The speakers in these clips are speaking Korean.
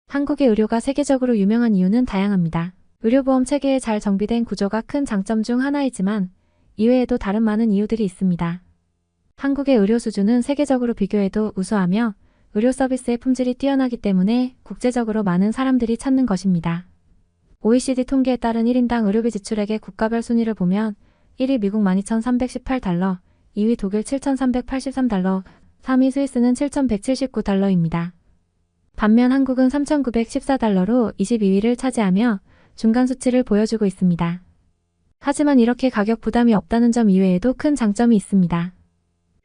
한국의 의료가 세계적으로 유명한 이유는 다양합니다. 의료보험 체계의 잘 정비된 구조가 큰 장점 중 하나이지만 이외에도 다른 많은 이유들이 있습니다. 한국의 의료 수준은 세계적으로 비교해도 우수하며 의료 서비스의 품질이 뛰어나기 때문에 국제적으로 많은 사람들이 찾는 것입니다. OECD 통계에 따른 1인당 의료비 지출액의 국가별 순위를 보면 1위 미국 12,318달러, 2위 독일 7,383달러, 3위 스위스는 7,179달러입니다. 반면 한국은 3,914달러로 22위를 차지하며 중간 수치를 보여주고 있습니다. 하지만 이렇게 가격 부담이 없다는 점 이외에도 큰 장점이 있습니다.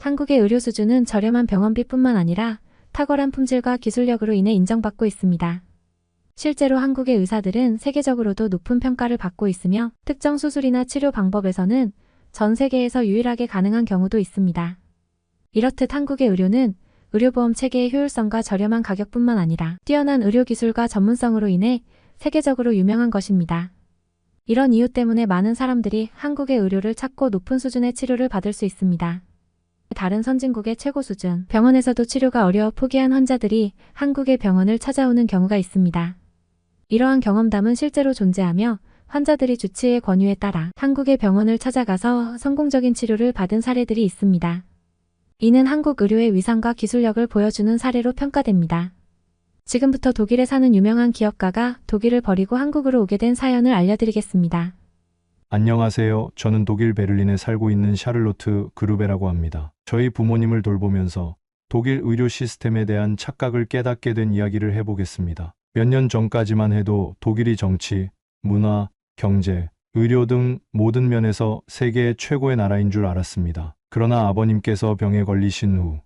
한국의 의료 수준은 저렴한 병원비뿐만 아니라 탁월한 품질과 기술력으로 인해 인정받고 있습니다. 실제로 한국의 의사들은 세계적으로도 높은 평가를 받고 있으며 특정 수술이나 치료 방법에서는 전 세계에서 유일하게 가능한 경우도 있습니다. 이렇듯 한국의 의료는 의료보험 체계의 효율성과 저렴한 가격뿐만 아니라 뛰어난 의료기술과 전문성으로 인해 세계적으로 유명한 것입니다. 이런 이유 때문에 많은 사람들이 한국의 의료를 찾고 높은 수준의 치료를 받을 수 있습니다. 다른 선진국의 최고 수준 병원에서도 치료가 어려워 포기한 환자들이 한국의 병원을 찾아오는 경우가 있습니다. 이러한 경험담은 실제로 존재하며 환자들이 주치의의 권유에 따라 한국의 병원을 찾아가서 성공적인 치료를 받은 사례들이 있습니다. 이는 한국 의료의 위상과 기술력을 보여주는 사례로 평가됩니다. 지금부터 독일에 사는 유명한 기업가가 독일을 버리고 한국으로 오게 된 사연을 알려드리겠습니다. 안녕하세요. 저는 독일 베를린에 살고 있는 샤를로트 그루베라고 합니다. 저희 부모님을 돌보면서 독일 의료 시스템에 대한 착각을 깨닫게 된 이야기를 해보겠습니다. 몇 년 전까지만 해도 독일이 정치, 문화, 경제, 의료 등 모든 면에서 세계 최고의 나라인 줄 알았습니다. 그러나 아버님께서 병에 걸리신 후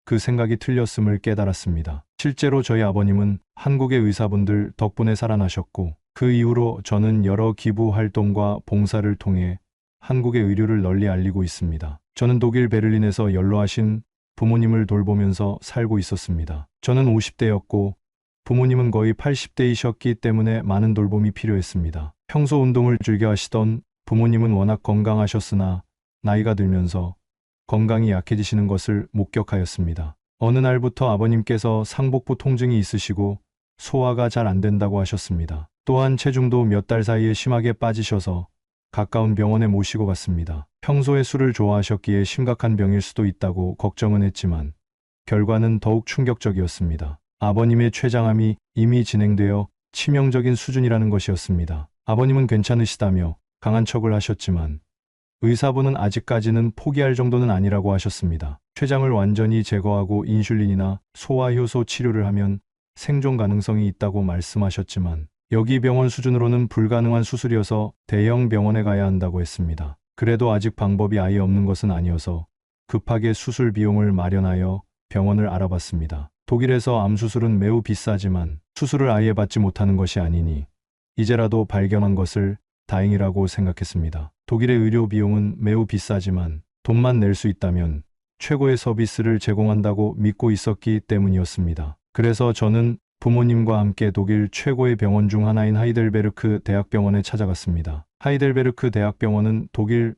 그 생각이 틀렸음을 깨달았습니다. 실제로 저희 아버님은 한국의 의사분들 덕분에 살아나셨고 그 이후로 저는 여러 기부 활동과 봉사를 통해 한국의 의료를 널리 알리고 있습니다. 저는 독일 베를린에서 연로하신 부모님을 돌보면서 살고 있었습니다. 저는 50대였고 부모님은 거의 80대이셨기 때문에 많은 돌봄이 필요했습니다. 평소 운동을 즐겨 하시던 부모님은 워낙 건강하셨으나 나이가 들면서 건강이 약해지시는 것을 목격하였습니다. 어느 날부터 아버님께서 상복부 통증이 있으시고 소화가 잘 안 된다고 하셨습니다. 또한 체중도 몇 달 사이에 심하게 빠지셔서 가까운 병원에 모시고 갔습니다. 평소에 술을 좋아하셨기에 심각한 병일 수도 있다고 걱정은 했지만 결과는 더욱 충격적이었습니다. 아버님의 췌장암이 이미 진행되어 치명적인 수준이라는 것이었습니다. 아버님은 괜찮으시다며 강한 척을 하셨지만 의사분은 아직까지는 포기할 정도는 아니라고 하셨습니다. 췌장을 완전히 제거하고 인슐린이나 소화효소 치료를 하면 생존 가능성이 있다고 말씀하셨지만 여기 병원 수준으로는 불가능한 수술이어서 대형 병원에 가야 한다고 했습니다. 그래도 아직 방법이 아예 없는 것은 아니어서 급하게 수술 비용을 마련하여 병원을 알아봤습니다. 독일에서 암 수술은 매우 비싸지만 수술을 아예 받지 못하는 것이 아니니 이제라도 발견한 것을 다행이라고 생각했습니다. 독일의 의료 비용은 매우 비싸지만 돈만 낼 수 있다면 최고의 서비스를 제공한다고 믿고 있었기 때문이었습니다. 그래서 저는 부모님과 함께 독일 최고의 병원 중 하나인 하이델베르크 대학병원에 찾아갔습니다. 하이델베르크 대학병원은 독일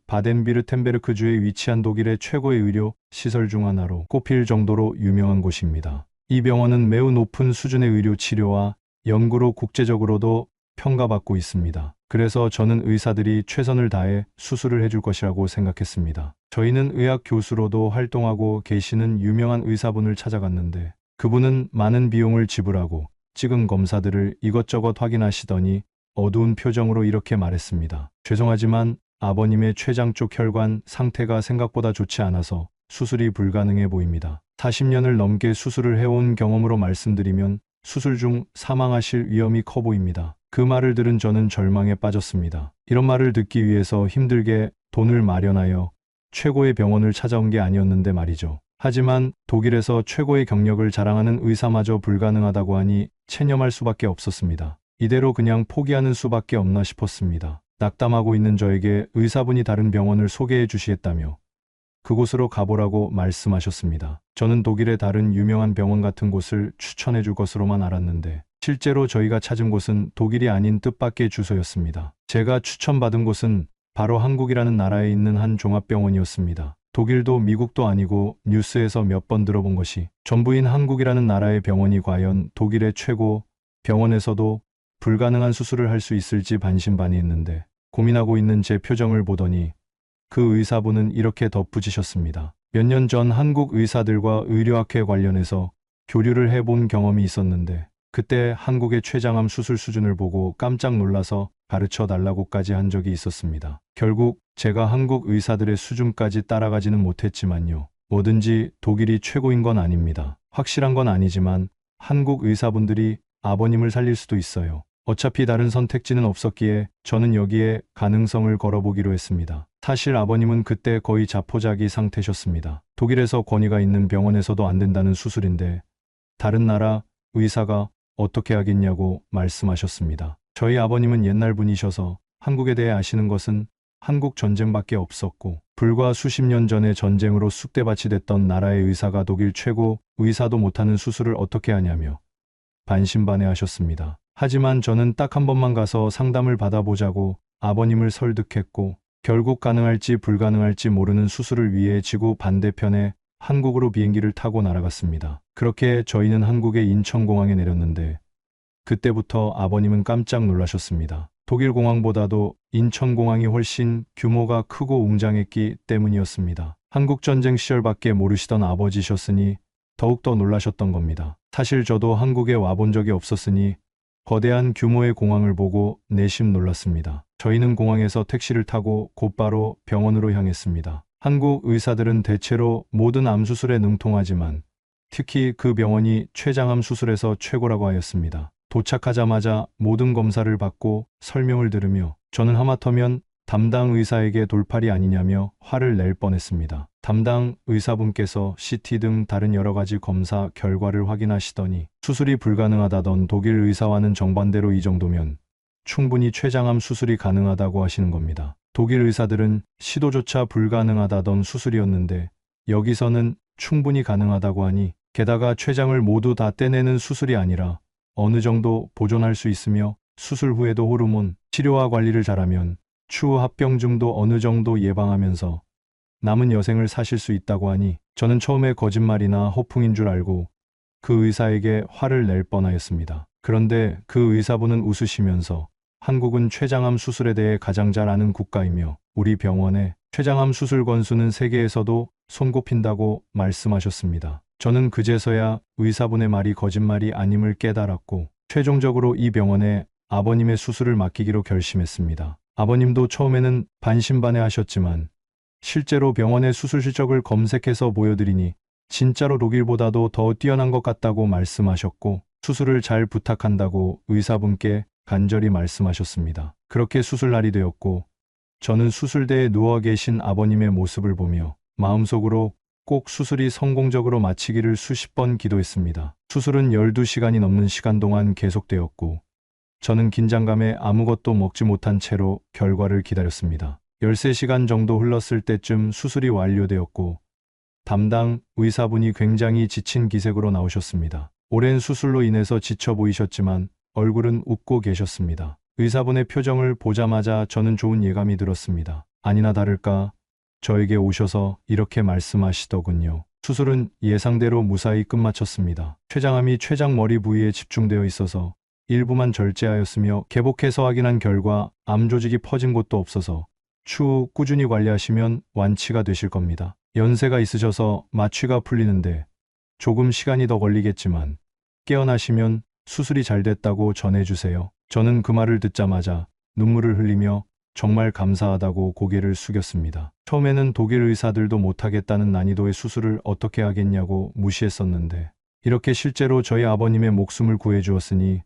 바덴비르텐베르크주에 위치한 독일의 최고의 의료 시설 중 하나로 꼽힐 정도로 유명한 곳입니다. 이 병원은 매우 높은 수준의 의료 치료와 연구로 국제적으로도 평가받고 있습니다. 그래서 저는 의사들이 최선을 다해 수술을 해줄 것이라고 생각했습니다. 저희는 의학 교수로도 활동하고 계시는 유명한 의사분을 찾아갔는데 그분은 많은 비용을 지불하고 찍은 검사들을 이것저것 확인하시더니 어두운 표정으로 이렇게 말했습니다. 죄송하지만 아버님의 췌장 쪽 혈관 상태가 생각보다 좋지 않아서 수술이 불가능해 보입니다. 40년을 넘게 수술을 해온 경험으로 말씀드리면 수술 중 사망하실 위험이 커 보입니다. 그 말을 들은 저는 절망에 빠졌습니다. 이런 말을 듣기 위해서 힘들게 돈을 마련하여 최고의 병원을 찾아온 게 아니었는데 말이죠. 하지만 독일에서 최고의 경력을 자랑하는 의사마저 불가능하다고 하니 체념할 수밖에 없었습니다. 이대로 그냥 포기하는 수밖에 없나 싶었습니다. 낙담하고 있는 저에게 의사분이 다른 병원을 소개해 주시겠다며 그곳으로 가보라고 말씀하셨습니다. 저는 독일의 다른 유명한 병원 같은 곳을 추천해 줄 것으로만 알았는데 실제로 저희가 찾은 곳은 독일이 아닌 뜻밖의 주소였습니다. 제가 추천받은 곳은 바로 한국이라는 나라에 있는 한 종합병원이었습니다. 독일도 미국도 아니고 뉴스에서 몇 번 들어본 것이 전부인 한국이라는 나라의 병원이 과연 독일의 최고 병원에서도 불가능한 수술을 할 수 있을지 반신반의했는데 고민하고 있는 제 표정을 보더니 그 의사분은 이렇게 덧붙이셨습니다. 몇 년 전 한국 의사들과 의료학회 관련해서 교류를 해본 경험이 있었는데 그때 한국의 췌장암 수술 수준을 보고 깜짝 놀라서 가르쳐 달라고까지 한 적이 있었습니다. 결국 제가 한국 의사들의 수준까지 따라가지는 못했지만요. 뭐든지 독일이 최고인 건 아닙니다. 확실한 건 아니지만 한국 의사분들이 아버님을 살릴 수도 있어요. 어차피 다른 선택지는 없었기에 저는 여기에 가능성을 걸어보기로 했습니다. 사실 아버님은 그때 거의 자포자기 상태셨습니다. 독일에서 권위가 있는 병원에서도 안 된다는 수술인데 다른 나라 의사가 어떻게 하겠냐고 말씀하셨습니다. 저희 아버님은 옛날 분이셔서 한국에 대해 아시는 것은 한국 전쟁밖에 없었고 불과 수십 년 전에 전쟁으로 쑥대밭이 됐던 나라의 의사가 독일 최고 의사도 못하는 수술을 어떻게 하냐며 반신반의하셨습니다. 하지만 저는 딱 한 번만 가서 상담을 받아보자고 아버님을 설득했고 결국 가능할지 불가능할지 모르는 수술을 위해 지구 반대편에 한국으로 비행기를 타고 날아갔습니다. 그렇게 저희는 한국의 인천공항에 내렸는데 그때부터 아버님은 깜짝 놀라셨습니다. 독일 공항보다도 인천공항이 훨씬 규모가 크고 웅장했기 때문이었습니다. 한국전쟁 시절밖에 모르시던 아버지셨으니 더욱더 놀라셨던 겁니다. 사실 저도 한국에 와본 적이 없었으니 거대한 규모의 공항을 보고 내심 놀랐습니다. 저희는 공항에서 택시를 타고 곧바로 병원으로 향했습니다. 한국 의사들은 대체로 모든 암 수술에 능통하지만 특히 그 병원이 췌장암 수술에서 최고라고 하였습니다. 도착하자마자 모든 검사를 받고 설명을 들으며 저는 하마터면 담당 의사에게 돌팔이 아니냐며 화를 낼 뻔했습니다. 담당 의사분께서 CT 등 다른 여러 가지 검사 결과를 확인하시더니 수술이 불가능하다던 독일 의사와는 정반대로 이 정도면 충분히 췌장암 수술이 가능하다고 하시는 겁니다. 독일 의사들은 시도조차 불가능하다던 수술이었는데 여기서는 충분히 가능하다고 하니 게다가 췌장을 모두 다 떼내는 수술이 아니라 어느 정도 보존할 수 있으며 수술 후에도 호르몬 치료와 관리를 잘하면 추후 합병증도 어느 정도 예방하면서 남은 여생을 사실 수 있다고 하니 저는 처음에 거짓말이나 허풍인 줄 알고 그 의사에게 화를 낼 뻔하였습니다. 그런데 그 의사분은 웃으시면서 한국은 췌장암 수술에 대해 가장 잘 아는 국가이며 우리 병원의 췌장암 수술 건수는 세계에서도 손꼽힌다고 말씀하셨습니다. 저는 그제서야 의사분의 말이 거짓말이 아님을 깨달았고 최종적으로 이 병원에 아버님의 수술을 맡기기로 결심했습니다. 아버님도 처음에는 반신반의하셨지만 실제로 병원의 수술 실적을 검색해서 보여드리니 진짜로 독일보다도 더 뛰어난 것 같다고 말씀하셨고 수술을 잘 부탁한다고 의사분께 간절히 말씀하셨습니다. 그렇게 수술날이 되었고 저는 수술대에 누워 계신 아버님의 모습을 보며 마음속으로 꼭 수술이 성공적으로 마치기를 수십 번 기도했습니다. 수술은 12시간이 넘는 시간 동안 계속되었고 저는 긴장감에 아무것도 먹지 못한 채로 결과를 기다렸습니다. 13시간 정도 흘렀을 때쯤 수술이 완료되었고 담당 의사분이 굉장히 지친 기색으로 나오셨습니다. 오랜 수술로 인해서 지쳐 보이셨지만 얼굴은 웃고 계셨습니다. 의사분의 표정을 보자마자 저는 좋은 예감이 들었습니다. 아니나 다를까 저에게 오셔서 이렇게 말씀하시더군요. 수술은 예상대로 무사히 끝마쳤습니다. 췌장암이 췌장 머리 부위에 집중되어 있어서 일부만 절제하였으며 개복해서 확인한 결과 암 조직이 퍼진 곳도 없어서 추후 꾸준히 관리하시면 완치가 되실 겁니다. 연세가 있으셔서 마취가 풀리는데 조금 시간이 더 걸리겠지만 깨어나시면 수술이 잘 됐다고 전해주세요. 저는 그 말을 듣자마자 눈물을 흘리며 정말 감사하다고 고개를 숙였습니다. 처음에는 독일 의사들도 못하겠다는 난이도의 수술을 어떻게 하겠냐고 무시했었는데 이렇게 실제로 저희 아버님의 목숨을 구해주었으니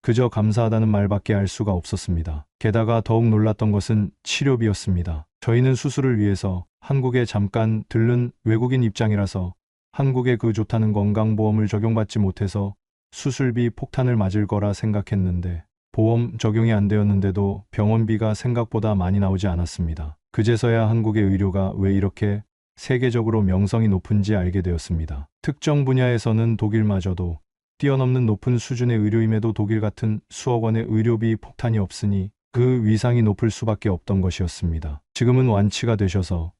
그저 감사하다는 말밖에 할 수가 없었습니다. 게다가 더욱 놀랐던 것은 치료비였습니다. 저희는 수술을 위해서 한국에 잠깐 들른 외국인 입장이라서 한국의 그 좋다는 건강보험을 적용받지 못해서 수술비 폭탄을 맞을 거라 생각했는데 보험 적용이 안 되었는데도 병원비가 생각보다 많이 나오지 않았습니다. 그제서야 한국의 의료가 왜 이렇게 세계적으로 명성이 높은지 알게 되었습니다. 특정 분야에서는 독일마저도 뛰어넘는 높은 수준의 의료임에도 독일 같은 수억 원의 의료비 폭탄이 없으니 그 위상이 높을 수밖에 없던 것이었습니다. 지금은 완치가 되셔서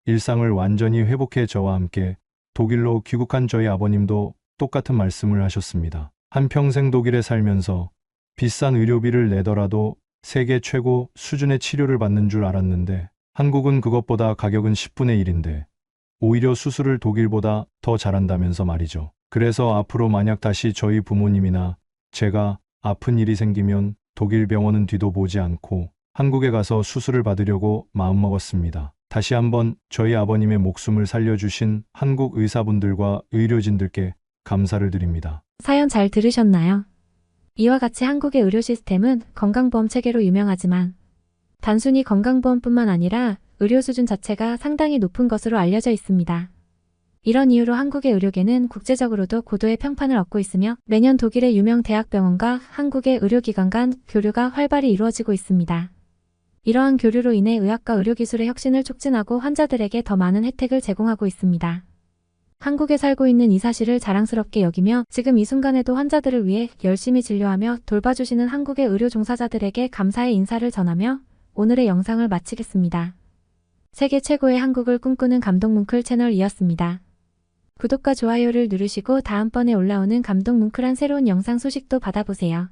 일상을 완전히 회복해 저와 함께 독일로 귀국한 저희 아버님도 똑같은 말씀을 하셨습니다. 한평생 독일에 살면서 비싼 의료비를 내더라도 세계 최고 수준의 치료를 받는 줄 알았는데 한국은 그것보다 가격은 10분의 1인데 오히려 수술을 독일보다 더 잘한다면서 말이죠. 그래서 앞으로 만약 다시 저희 부모님이나 제가 아픈 일이 생기면 독일 병원은 뒤도 보지 않고 한국에 가서 수술을 받으려고 마음먹었습니다. 다시 한번 저희 아버님의 목숨을 살려주신 한국 의사분들과 의료진들께 감사를 드립니다. 사연 잘 들으셨나요? 이와 같이 한국의 의료 시스템은 건강보험 체계로 유명하지만 단순히 건강보험뿐만 아니라 의료 수준 자체가 상당히 높은 것으로 알려져 있습니다. 이런 이유로 한국의 의료계는 국제적으로도 고도의 평판을 얻고 있으며 매년 독일의 유명 대학병원과 한국의 의료기관 간 교류가 활발히 이루어지고 있습니다. 이러한 교류로 인해 의학과 의료기술의 혁신을 촉진하고 환자들에게 더 많은 혜택을 제공하고 있습니다. 한국에 살고 있는 이 사실을 자랑스럽게 여기며 지금 이 순간에도 환자들을 위해 열심히 진료하며 돌봐주시는 한국의 의료 종사자들에게 감사의 인사를 전하며 오늘의 영상을 마치겠습니다. 세계 최고의 한국을 꿈꾸는 감동뭉클 채널이었습니다. 구독과 좋아요를 누르시고 다음번에 올라오는 감동뭉클한 새로운 영상 소식도 받아보세요.